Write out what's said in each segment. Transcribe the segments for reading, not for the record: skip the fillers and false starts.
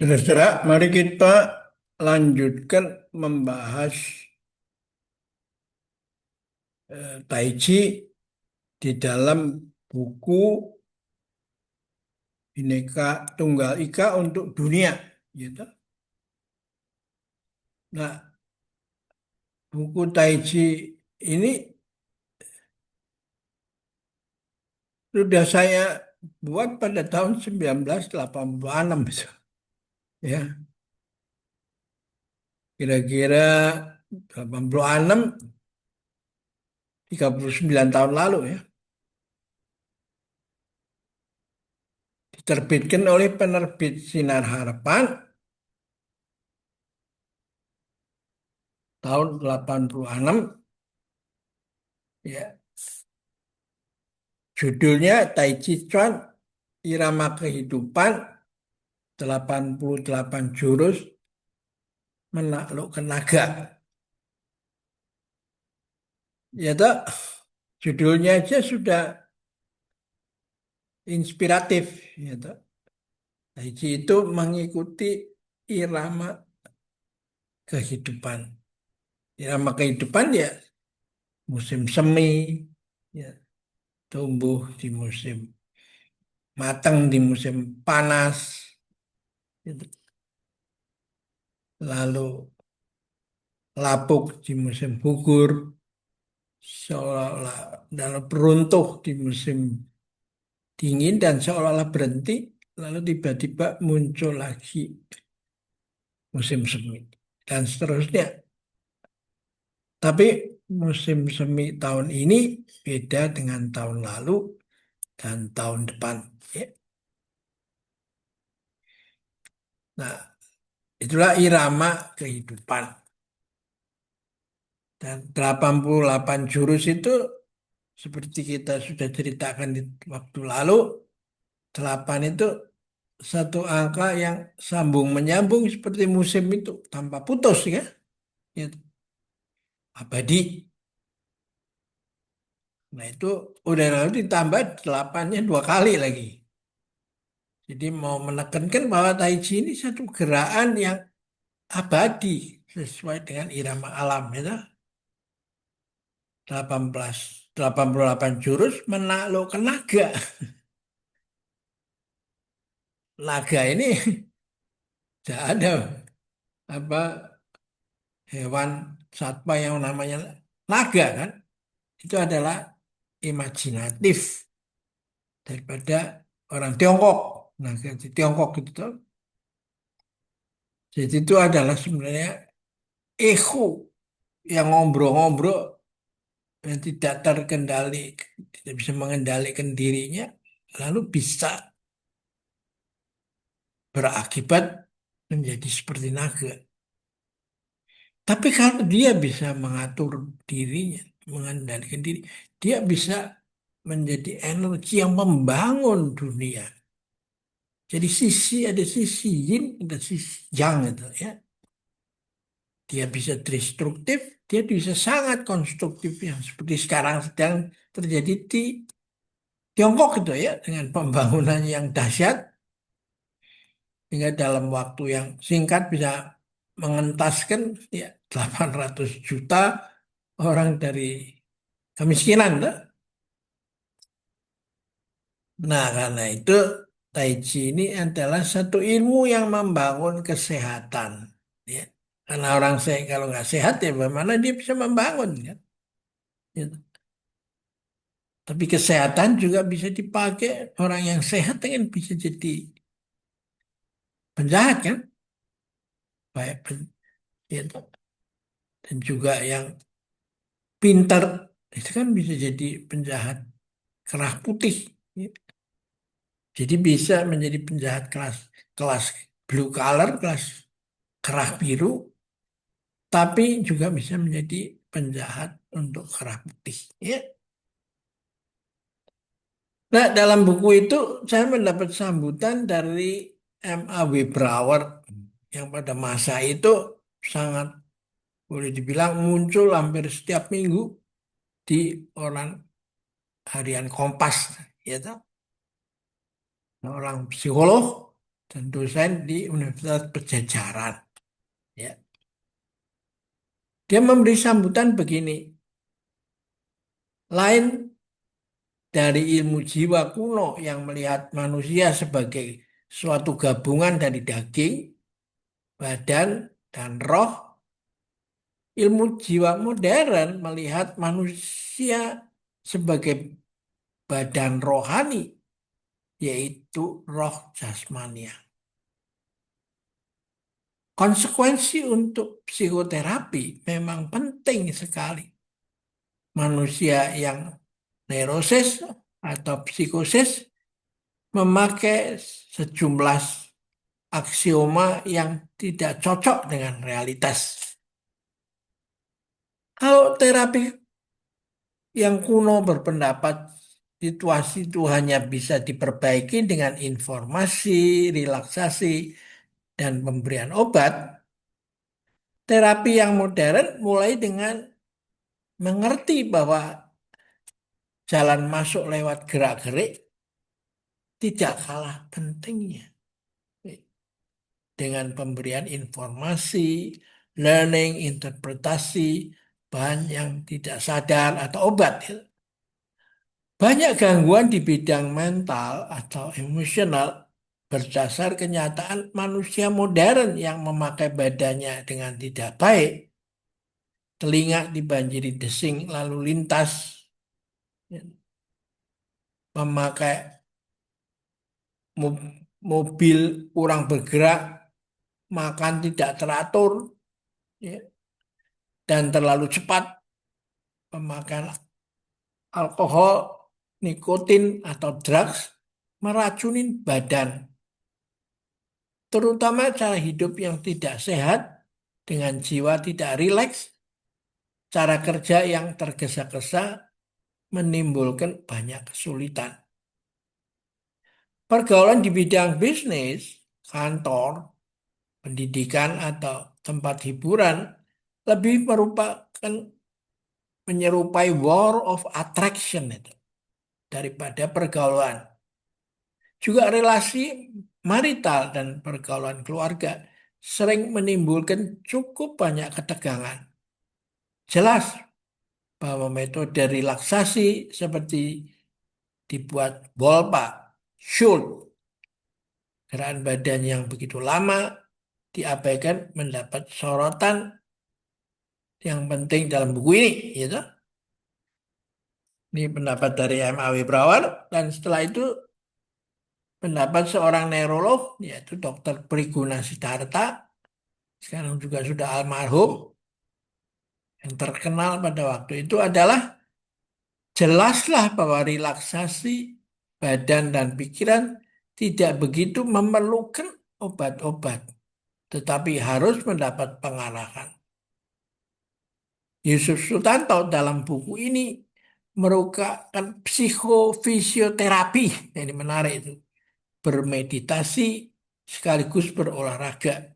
Saudara, mari kita lanjutkan membahas Tai Chi di dalam buku Bhinneka Tunggal Ika untuk Dunia, gitu. Nah, buku Tai Chi ini sudah saya buat pada tahun 1986, ya, kira-kira 86, 39 tahun lalu, ya. Diterbitkan oleh penerbit Sinar Harapan tahun 86, ya. Judulnya Tai Chi Chuan, Irama Kehidupan, 88 Jurus Menaklukkan Naga. Ya toh, judulnya aja sudah inspiratif. Ya toh. Tai Chi itu mengikuti irama kehidupan. Irama kehidupan ya musim semi, ya, tumbuh di musim matang, di musim panas, gitu. Lalu lapuk di musim gugur, seolah-olah dalam peruntuh di musim dingin dan seolah-olah berhenti, lalu tiba-tiba muncul lagi musim semi dan seterusnya. Tapi musim semi tahun ini beda dengan tahun lalu dan tahun depan, ya. Nah, itulah irama kehidupan. Dan 88 jurus itu seperti kita sudah ceritakan di waktu lalu, 8 itu satu angka yang sambung menyambung seperti musim itu tanpa putus, ya. Ya, abadi. Nah itu udah lalu ditambah 8-nya 2 kali lagi. Jadi mau menekankan bahwa Tai Chi ini satu gerakan yang abadi sesuai dengan irama alam, ya. 18, 88 jurus menaklukkan naga. Naga ini tidak ada apa hewan satwa yang namanya naga, kan. Itu adalah imajinatif daripada orang Tiongkok. Naga di Tiongkok itu tuh. Jadi itu adalah sebenarnya ego yang ngobrol-ngobrol yang tidak terkendali, tidak bisa mengendalikan dirinya, lalu bisa berakibat menjadi seperti naga. Tapi kalau dia bisa mengatur dirinya, mengendalikan diri, dia bisa menjadi energi yang membangun dunia. Jadi ada sisi yin, ada sisi yang itu, ya. Dia bisa destruktif, dia bisa sangat konstruktif yang seperti sekarang sedang terjadi di Tiongkok itu, ya, dengan pembangunan yang dahsyat hingga dalam waktu yang singkat bisa mengentaskan, ya, 800 juta orang dari kemiskinan, tuh. Nah, karena itu Tai Chi ini adalah satu ilmu yang membangun kesehatan, ya. Karena orang sehat kalau nggak sehat ya bagaimana dia bisa membangun, kan? Gitu. Tapi kesehatan juga bisa dipakai orang yang sehat kan bisa jadi penjahat, kan? Baik gitu. Dan juga yang pintar itu kan bisa jadi penjahat kerah putih, ya. Jadi bisa menjadi penjahat kelas kelas blue collar, kelas kerah biru, tapi juga bisa menjadi penjahat untuk kerah putih, ya. Nah, dalam buku itu saya mendapat sambutan dari M.A.W. Brower yang pada masa itu sangat boleh dibilang muncul hampir setiap minggu di orang harian Kompas, ya toh. Orang psikolog dan dosen di Universitas Pajajaran. Ya. Dia memberi sambutan begini, lain dari ilmu jiwa kuno yang melihat manusia sebagai suatu gabungan dari daging, badan, dan roh, ilmu jiwa modern melihat manusia sebagai badan rohani, yaitu roh jasmania. Konsekuensi untuk psikoterapi memang penting sekali. Manusia yang neurosis atau psikosis memakai sejumlah aksioma yang tidak cocok dengan realitas. Kalau terapi yang kuno berpendapat situasi itu hanya bisa diperbaiki dengan informasi, relaksasi, dan pemberian obat, terapi yang modern mulai dengan mengerti bahwa jalan masuk lewat gerak-gerik tidak kalah pentingnya dengan pemberian informasi, learning, interpretasi, bahan yang tidak sadar atau obat. Banyak gangguan di bidang mental atau emosional berdasar kenyataan manusia modern yang memakai badannya dengan tidak baik, telinga dibanjiri desing lalu lintas, memakai mobil kurang bergerak, makan tidak teratur, ya, dan terlalu cepat, pemakaian alkohol, nikotin, atau drugs meracunin badan. Terutama cara hidup yang tidak sehat, dengan jiwa tidak rileks, cara kerja yang tergesa-gesa menimbulkan banyak kesulitan. Pergaulan di bidang bisnis, kantor, pendidikan, atau tempat hiburan lebih merupakan menyerupai war of attraction itu daripada pergaulan. Juga relasi marital dan pergaulan keluarga sering menimbulkan cukup banyak ketegangan. Jelas bahwa metode relaksasi seperti dibuat Volpa, Schultz, gerakan badan yang begitu lama diabaikan mendapat sorotan yang penting dalam buku ini, gitu. Ini pendapat dari M.A.W. Brower, dan setelah itu pendapat seorang neurolog, yaitu Dr. Priguna Siddharta, sekarang juga sudah almarhum, yang terkenal pada waktu itu adalah jelaslah bahwa relaksasi badan dan pikiran tidak begitu memerlukan obat-obat, tetapi harus mendapat pengarahan. Yusuf Sutanto dalam buku ini merupakan psikofisioterapi, ini menarik itu, bermeditasi sekaligus berolahraga.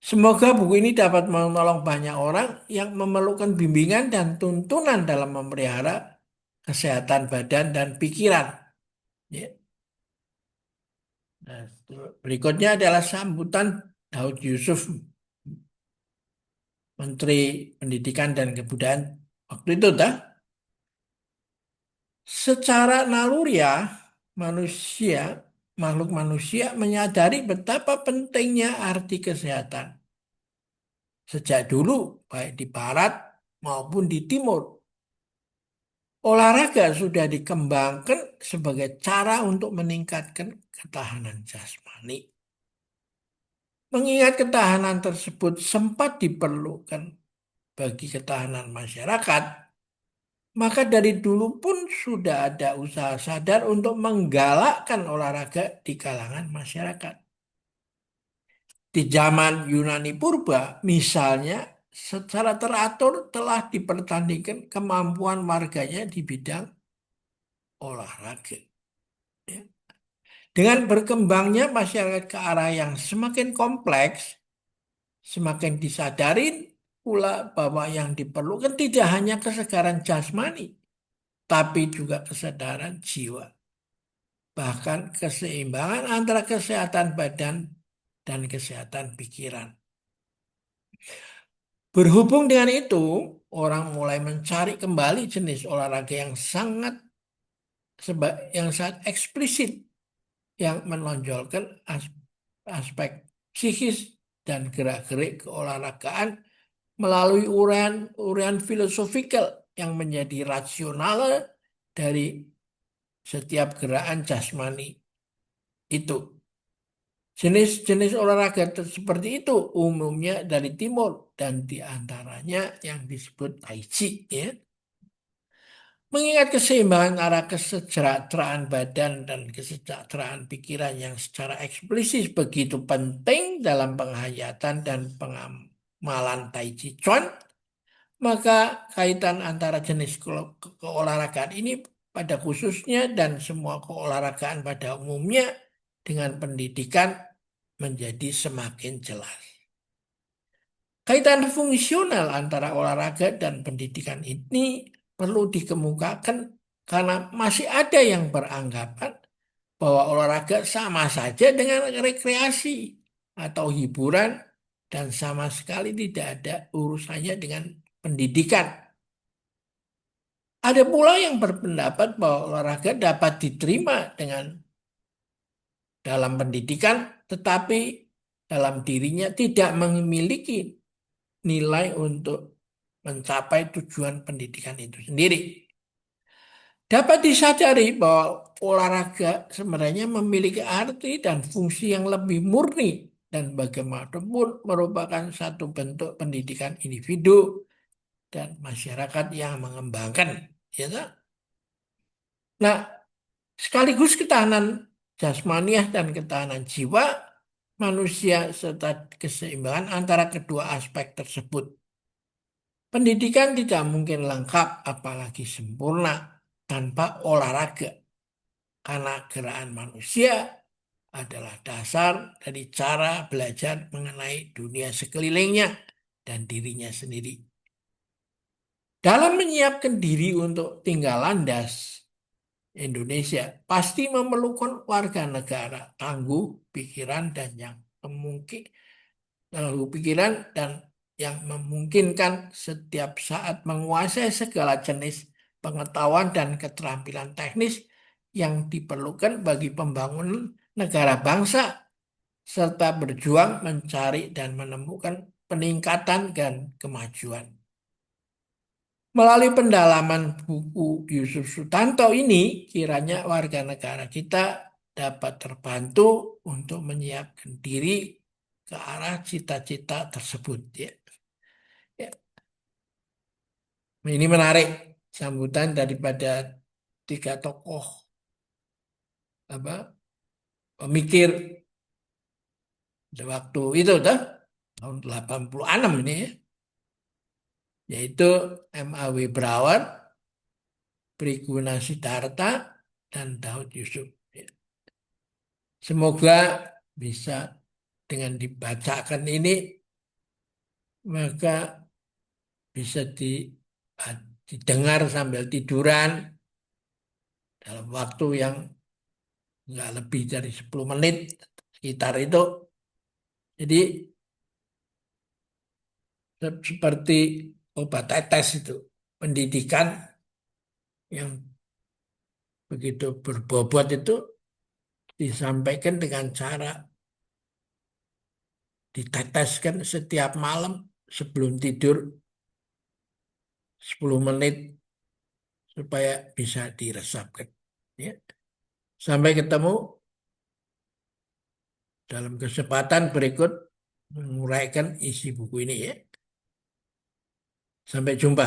Semoga buku ini dapat menolong banyak orang yang memerlukan bimbingan dan tuntunan dalam memelihara kesehatan badan dan pikiran. Ya. Nah, berikutnya adalah sambutan Daud Yusuf, Menteri Pendidikan dan Kebudayaan waktu itu, dah. Secara naluriah, manusia, makhluk manusia menyadari betapa pentingnya arti kesehatan. Sejak dulu, baik di barat maupun di timur, olahraga sudah dikembangkan sebagai cara untuk meningkatkan ketahanan jasmani. Mengingat ketahanan tersebut sempat diperlukan bagi ketahanan masyarakat, maka dari dulu pun sudah ada usaha sadar untuk menggalakkan olahraga di kalangan masyarakat. Di zaman Yunani Purba, misalnya, secara teratur telah dipertandingkan kemampuan warganya di bidang olahraga. Ya. Dengan berkembangnya masyarakat ke arah yang semakin kompleks, semakin disadarin pula bahwa yang diperlukan tidak hanya kesegaran jasmani, tapi juga kesadaran jiwa. bahkan keseimbangan antara kesehatan badan dan kesehatan pikiran. Berhubung dengan itu, orang mulai mencari kembali jenis olahraga yang sangat eksplisit yang menonjolkan aspek psikis dan gerak-gerik keolahragaan melalui uraian filosofikal yang menjadi rasional dari setiap gerakan jasmani itu. Jenis-jenis olahraga seperti itu umumnya dari timur dan diantaranya yang disebut Tai Chi, ya. Mengingat keseimbangan arah kesejahteraan badan dan kesejahteraan pikiran yang secara eksplisit begitu penting dalam penghayatan dan pengamalan Tai Chi Chuan, maka kaitan antara jenis keolahragaan ini pada khususnya dan semua keolahragaan pada umumnya dengan pendidikan menjadi semakin jelas. Kaitan fungsional antara olahraga dan pendidikan ini perlu dikemukakan karena masih ada yang beranggapan bahwa olahraga sama saja dengan rekreasi atau hiburan dan sama sekali tidak ada urusannya dengan pendidikan. Ada pula yang berpendapat bahwa olahraga dapat diterima dengan dalam pendidikan, tetapi dalam dirinya tidak memiliki nilai untuk mencapai tujuan pendidikan itu sendiri. Dapat disadari bahwa olahraga sebenarnya memiliki arti dan fungsi yang lebih murni dan bagaimanapun merupakan satu bentuk pendidikan individu dan masyarakat yang mengembangkan. Ya, tak? Nah, sekaligus ketahanan jasmaniah dan ketahanan jiwa manusia serta keseimbangan antara kedua aspek tersebut. Pendidikan tidak mungkin lengkap apalagi sempurna tanpa olahraga, karena gerakan manusia adalah dasar dari cara belajar mengenai dunia sekelilingnya dan dirinya sendiri. Dalam menyiapkan diri untuk tinggal landas, Indonesia pasti memerlukan warga negara tangguh pikiran dan yang memungkin pikiran dan yang memungkinkan setiap saat menguasai segala jenis pengetahuan dan keterampilan teknis yang diperlukan bagi pembangunan negara bangsa serta berjuang mencari dan menemukan peningkatan dan kemajuan. Melalui pendalaman buku Yusuf Sutanto ini, kiranya warga negara kita dapat terbantu untuk menyiapkan diri ke arah cita-cita tersebut. Ya. Ya. Ini menarik sambutan daripada tiga tokoh apa pemikir waktu itu dah tahun 86 ini ya, yaitu M.A.W. Brower, Briguna Siddharta, dan Daud Yusuf. Ya. Semoga bisa dengan dibacakan ini maka bisa didengar sambil tiduran dalam waktu yang nggak lebih dari 10 menit sekitar itu. Jadi seperti obat tetes itu, pendidikan yang begitu berbobot itu disampaikan dengan cara diteteskan setiap malam sebelum tidur 10 menit supaya bisa diresapkan. Ya. Sampai ketemu dalam kesempatan berikut menguraikan isi buku ini ya. Sampai jumpa.